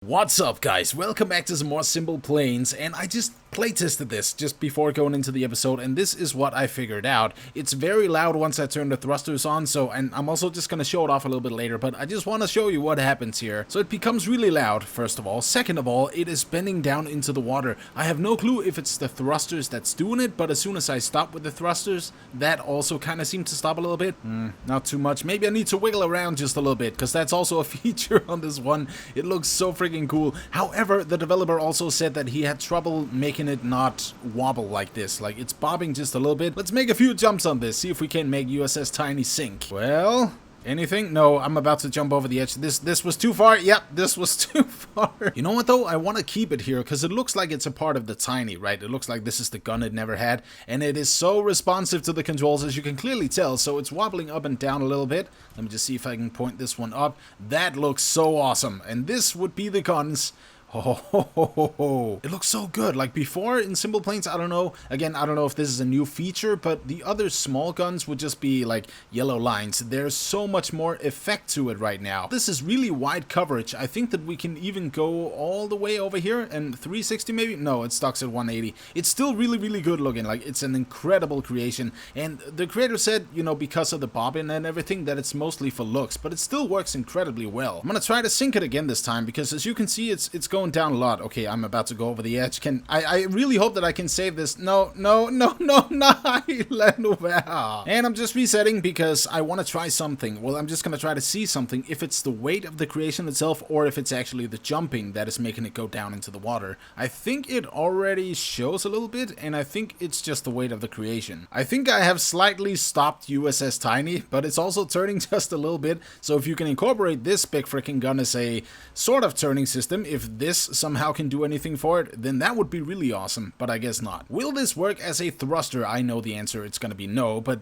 What's up, guys? Welcome back to some more Simple Planes, and I just playtested this just before going into the episode, and this is what I figured out. It's very loud once I turn the thrusters on, and I'm also just gonna show it off a little bit later, but I just want to show you what happens here. So it becomes really loud, first of all. Second of all, it is bending down into the water. I have no clue if it's the thrusters that's doing it, but as soon as I stop with the thrusters, that also kind of seemed to stop a little bit. Not too much. Maybe I need to wiggle around just a little bit, because that's also a feature on this one. It looks so freaking cool. However, the developer also said that he had trouble making it not wobble like this. Like, it's bobbing just a little bit. Let's make a few jumps on this, see if we can make USS Tiny sink. Well, anything? No, I'm about to jump over the edge. This was too far. Yep, this was too far. You know what though? I want to keep it here because it looks like it's a part of the Tiny, right? It looks like this is the gun it never had, and it is so responsive to the controls, as you can clearly tell. So it's wobbling up and down a little bit. Let me just see if I can point this one up. That looks so awesome, and this would be the guns. Oh, it looks so good. Like before in Simple Planes, I don't know. Again, I don't know if this is a new feature, but the other small guns would just be like yellow lines. There's so much more effect to it right now. This is really wide coverage. I think that we can even go all the way over here and 360 maybe? No, it stocks at 180. It's still really, really good looking. Like, it's an incredible creation. And the creator said, you know, because of the bobbin and everything, that it's mostly for looks, but it still works incredibly well. I'm gonna try to sink it again this time because, as you can see, it's going down a lot. Okay, I'm about to go over the edge. I really hope that I can save this. No, and I'm just resetting because I want to try something. Well, I'm just gonna try to see something, if it's the weight of the creation itself or if it's actually the jumping that is making it go down into the water. I think it already shows a little bit, and I think it's just the weight of the creation. I think I have slightly stopped USS Tiny, but it's also turning just a little bit. So if you can incorporate this big freaking gun as a sort of turning system, if this somehow can do anything for it, then that would be really awesome, but I guess not. Will this work as a thruster? I know the answer, it's gonna be no, but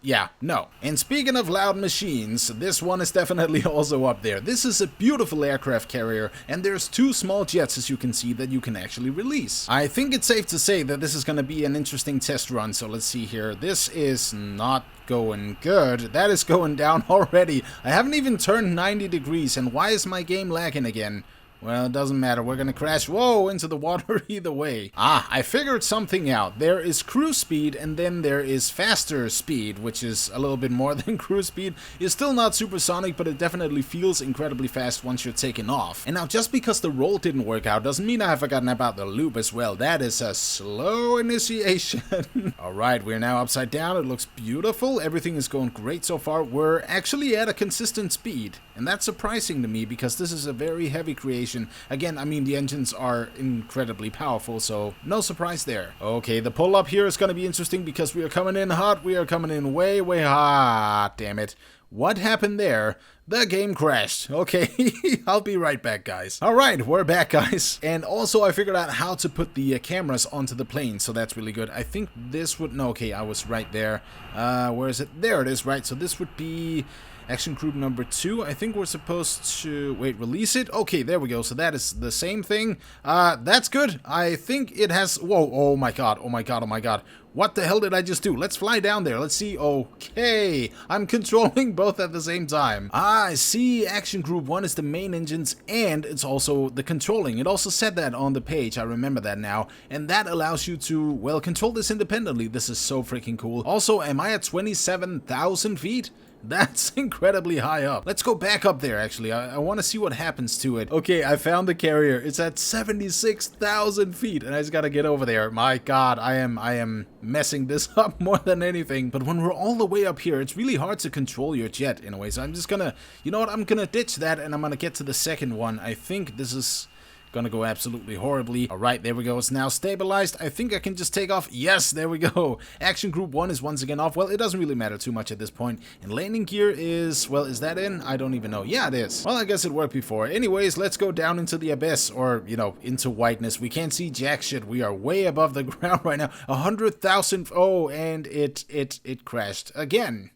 yeah, no. And speaking of loud machines, this one is definitely also up there. This is a beautiful aircraft carrier, and there's two small jets, as you can see, that you can actually release. I think it's safe to say that this is going to be an interesting test run, so let's see here. This is not going good. That is going down already. I haven't even turned 90 degrees, and why is my game lagging again? Well, it doesn't matter. We're gonna crash, whoa, into the water either way. I figured something out. There is cruise speed, and then there is faster speed, which is a little bit more than cruise speed. It's still not supersonic, but it definitely feels incredibly fast once you're taking off. And now, just because the roll didn't work out doesn't mean I've forgotten about the loop as well. That is a slow initiation. Alright, we're now upside down. It looks beautiful. Everything is going great so far. We're actually at a consistent speed, and that's surprising to me because this is a very heavy creation. Again, I mean, the engines are incredibly powerful, so no surprise there. Okay, the pull up here is going to be interesting because we are coming in hot. We are coming in way, way hot. Damn it. What happened there? The game crashed. Okay, I'll be right back, guys. Alright, we're back, guys. And also, I figured out how to put the cameras onto the plane, so that's really good. I think this would... No, okay, I was right there. Where is it? There it is, right? So this would be... Action group number 2. I think we're supposed to... Wait, release it? Okay, there we go. So that is the same thing. That's good. I think it has... Whoa, oh my god, oh my god, oh my god. What the hell did I just do? Let's fly down there. Let's see. Okay, I'm controlling both at the same time. I see. Action group 1 is the main engines, and it's also the controlling. It also said that on the page. I remember that now. And that allows you to, well, control this independently. This is so freaking cool. Also, am I at 27,000 feet? That's incredibly high up. Let's go back up there, actually. I want to see what happens to it. Okay, I found the carrier. It's at 76,000 feet, and I just gotta get over there. My god, I am messing this up more than anything. But when we're all the way up here, it's really hard to control your jet in a way. So I'm just gonna... You know what? I'm gonna ditch that, and I'm gonna get to the second one. I think this is... gonna go absolutely horribly. Alright, there we go. It's now stabilized. I think I can just take off. Yes, there we go. Action group 1 is once again off. Well, it doesn't really matter too much at this point. And landing gear is... Well, is that in? I don't even know. Yeah, it is. Well, I guess it worked before. Anyways, let's go down into the abyss. Or, you know, into whiteness. We can't see jack shit. We are way above the ground right now. 100,000... Oh, and it crashed again.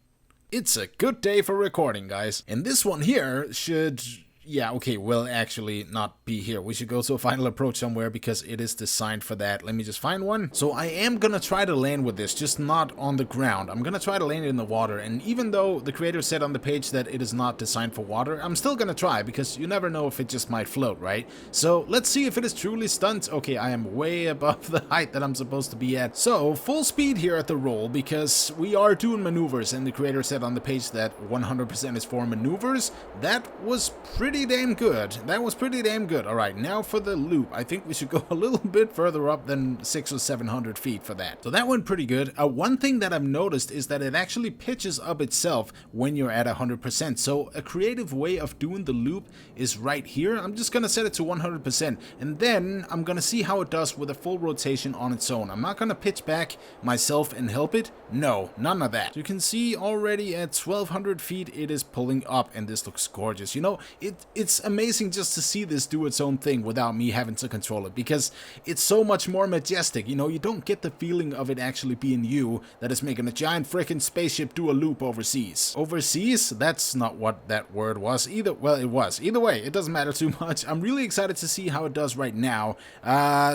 It's a good day for recording, guys. And this one here should... yeah, okay, will actually not be here. We should go to a final approach somewhere because it is designed for that. Let me just find one. So I am gonna try to land with this, just not on the ground. I'm gonna try to land it in the water, and even though the creator said on the page that it is not designed for water, I'm still gonna try because you never know if it just might float, right? So let's see if it is truly stunt. Okay, I am way above the height that I'm supposed to be at. So full speed here at the roll because we are doing maneuvers, and the creator said on the page that 100% is for maneuvers. That was pretty damn good. That was pretty damn good. All right, now for the loop. I think we should go a little bit further up than 600 or 700 feet for that. So that went pretty good. One thing that I've noticed is that it actually pitches up itself when you're at 100%. So a creative way of doing the loop is right here. I'm just gonna set it to 100%, and then I'm gonna see how it does with a full rotation on its own. I'm not gonna pitch back myself and help it. No, none of that. You can see already at 1200 feet it is pulling up, and this looks gorgeous. You know, it's amazing just to see this do its own thing without me having to control it, because it's so much more majestic. You know, you don't get the feeling of it actually being you that is making a giant freaking spaceship do a loop overseas. Overseas? That's not what that word was either. Well, it was. Either way, it doesn't matter too much. I'm really excited to see how it does right now.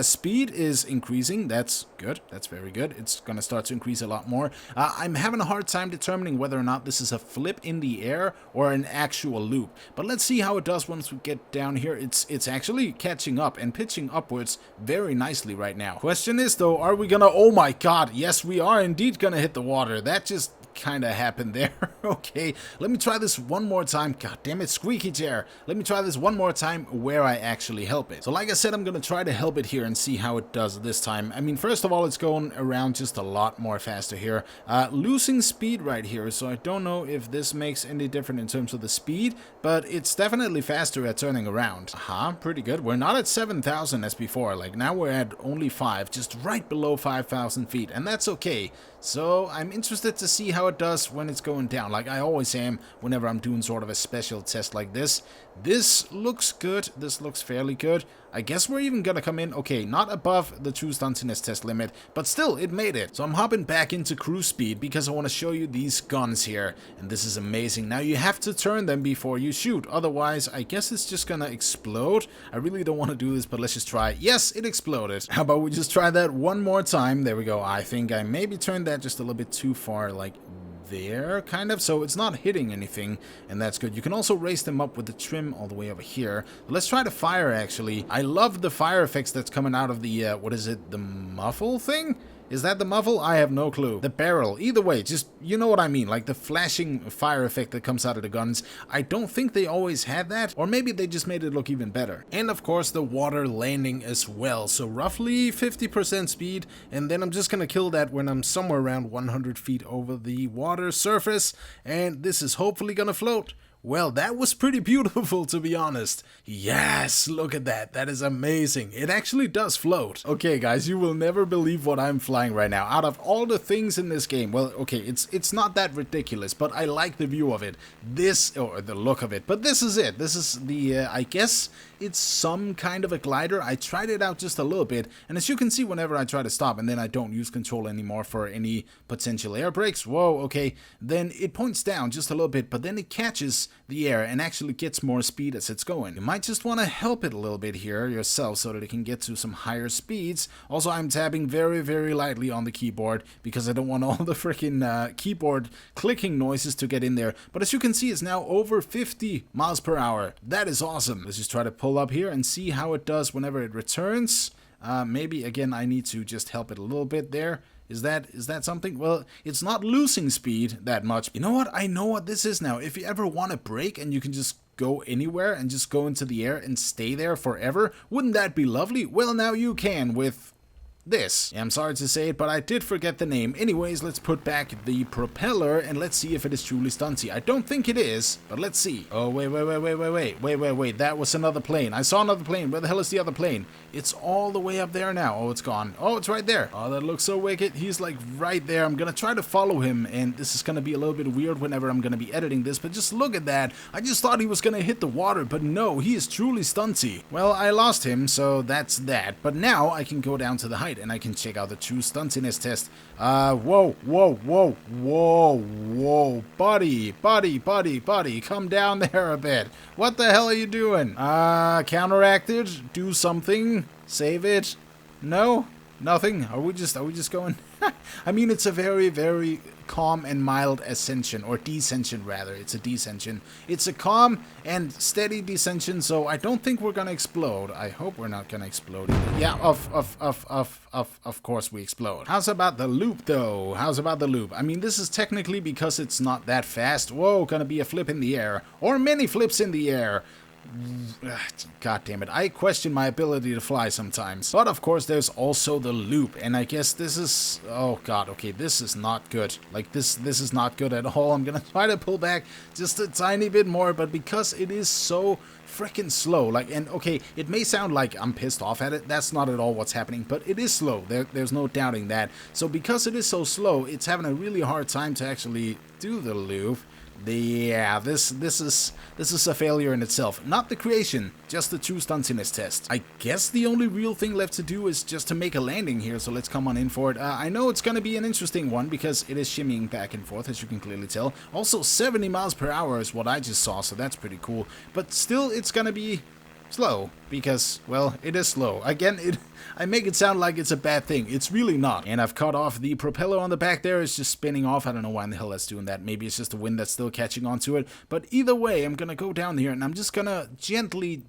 Speed is increasing. That's good. That's very good. It's gonna start to increase a lot more. I'm having a hard time determining whether or not this is a flip in the air or an actual loop, but let's see how it does once we get down here. It's actually catching up and pitching upwards very nicely right now. Question is though, are we gonna, oh my god, yes we are indeed gonna hit the water. That just kind of happened there. Okay, let me try this one more time. God damn it, squeaky chair. Let me try this one more time where I actually help it. So like I said, I'm gonna try to help it here and see how it does this time. I mean, first of all, it's going around just a lot more faster here. Losing speed right here, so I don't know if this makes any difference in terms of the speed, but it's definitely faster at turning around. Pretty good. We're not at 7,000 as before. Like now we're at only 5, just right below 5,000 feet, and that's okay. So I'm interested to see how it does when it's going down, like I always am whenever I'm doing sort of a special test like this. This looks good. This looks fairly good. I guess we're even gonna come in, okay, not above the true stuntiness test limit, but still, it made it. So I'm hopping back into cruise speed because I want to show you these guns here, and this is amazing. Now you have to turn them before you shoot, otherwise I guess it's just gonna explode. I really don't want to do this, but let's just try. Yes, it exploded. How about we just try that one more time? There we go. I think I maybe turned that just a little bit too far, like there, kind of, so it's not hitting anything, and that's good. You can also raise them up with the trim all the way over here. Let's try the fire, actually. I love the fire effects that's coming out of the, what is it, the muffle thing? Is that the muffle? I have no clue. The barrel. Either way, just, you know what I mean, like the flashing fire effect that comes out of the guns. I don't think they always had that, or maybe they just made it look even better. And of course the water landing as well, so roughly 50% speed, and then I'm just gonna kill that when I'm somewhere around 100 feet over the water surface, and this is hopefully gonna float. Well, that was pretty beautiful, to be honest. Yes, look at that. That is amazing. It actually does float. Okay, guys, you will never believe what I'm flying right now. Out of all the things in this game, well, okay, it's not that ridiculous, but I like the view of it. This, or the look of it. But this is it. This is the, I guess it's some kind of a glider. I tried it out just a little bit, and as you can see, whenever I try to stop, and then I don't use control anymore for any potential air brakes, whoa, okay, then it points down just a little bit, but then it catches the air and actually gets more speed as it's going. You might just want to help it a little bit here yourself so that it can get to some higher speeds. Also, I'm tapping very, very lightly on the keyboard because I don't want all the freaking keyboard clicking noises to get in there. But as you can see, it's now over 50 miles per hour. That is awesome. Let's just try to pull up here and see how it does whenever it returns. Maybe, again, I need to just help it a little bit there. Is that something? Well, it's not losing speed that much. You know what? I know what this is now. If you ever want to brake and you can just go anywhere and just go into the air and stay there forever, wouldn't that be lovely? Well, now you can with this. Yeah, I'm sorry to say it, but I did forget the name. Anyways, let's put back the propeller and let's see if it is truly stunty. I don't think it is, but let's see. Oh, wait. That was another plane. I saw another plane. Where the hell is the other plane? It's all the way up there now. Oh, it's gone. Oh, it's right there. Oh, that looks so wicked. He's like right there. I'm gonna try to follow him, and this is gonna be a little bit weird whenever I'm gonna be editing this, but just look at that. I just thought he was gonna hit the water, but no, he is truly stunty. Well, I lost him, so that's that. But now I can go down to the height right, and I can check out the true stuntiness test. Whoa, whoa, whoa, whoa, whoa, buddy, come down there a bit. What the hell are you doing? Counteract it, do something, save it. No? Nothing? Are we just going? I mean, it's a very, very calm and mild ascension, or descension rather. It's a descension. It's a calm and steady descension, so I don't think we're gonna explode. I hope we're not gonna explode either. Yeah, of course we explode. How's about the loop though? How's about the loop? I mean, this is technically because it's not that fast. Whoa, gonna be a flip in the air, or many flips in the air. God damn it, I question my ability to fly sometimes. But of course there's also the loop, and I guess this is, oh god, okay, this is not good. Like this is not good at all. I'm gonna try to pull back just a tiny bit more, but because it is so freaking slow, like, and okay, it may sound like I'm pissed off at it, that's not at all what's happening, but it is slow, there's no doubting that. So because it is so slow, it's having a really hard time to actually do the loop. Yeah, this is a failure in itself. Not the creation, just the true stuntiness test. I guess the only real thing left to do is just to make a landing here, so let's come on in for it. I know it's gonna be an interesting one because it is shimmying back and forth, as you can clearly tell. Also, 70 miles per hour is what I just saw, so that's pretty cool. But still, it's gonna be slow, because, well, it is slow. Again, I make it sound like it's a bad thing. It's really not. And I've cut off the propeller on the back there. It's just spinning off. I don't know why in the hell that's doing that. Maybe it's just the wind that's still catching onto it. But either way, I'm gonna go down here, and I'm just gonna gently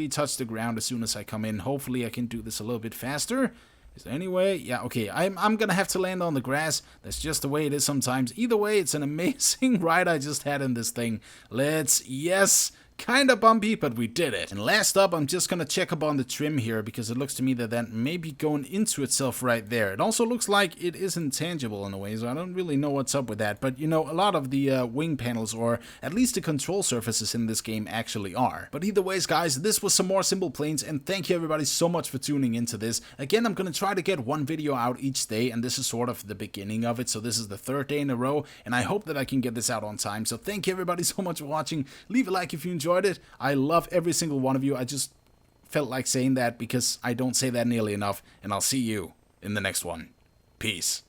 touch the ground as soon as I come in. Hopefully I can do this a little bit faster. Is there any way? Yeah, okay. I'm gonna have to land on the grass. That's just the way it is sometimes. Either way, it's an amazing ride I just had in this thing. Yes. Kinda bumpy, but we did it. And last up, I'm just gonna check up on the trim here, because it looks to me that that may be going into itself right there. It also looks like it is intangible in a way, so I don't really know what's up with that. But, you know, a lot of the wing panels, or at least the control surfaces in this game, actually are. But either ways, guys, this was some more Simple Planes, and thank you everybody so much for tuning into this. Again, I'm gonna try to get one video out each day, and this is sort of the beginning of it, so this is the 3rd day in a row, and I hope that I can get this out on time. So thank you everybody so much for watching. Leave a like if you enjoyed it. I love every single one of you. I just felt like saying that because I don't say that nearly enough, and I'll see you in the next one. Peace.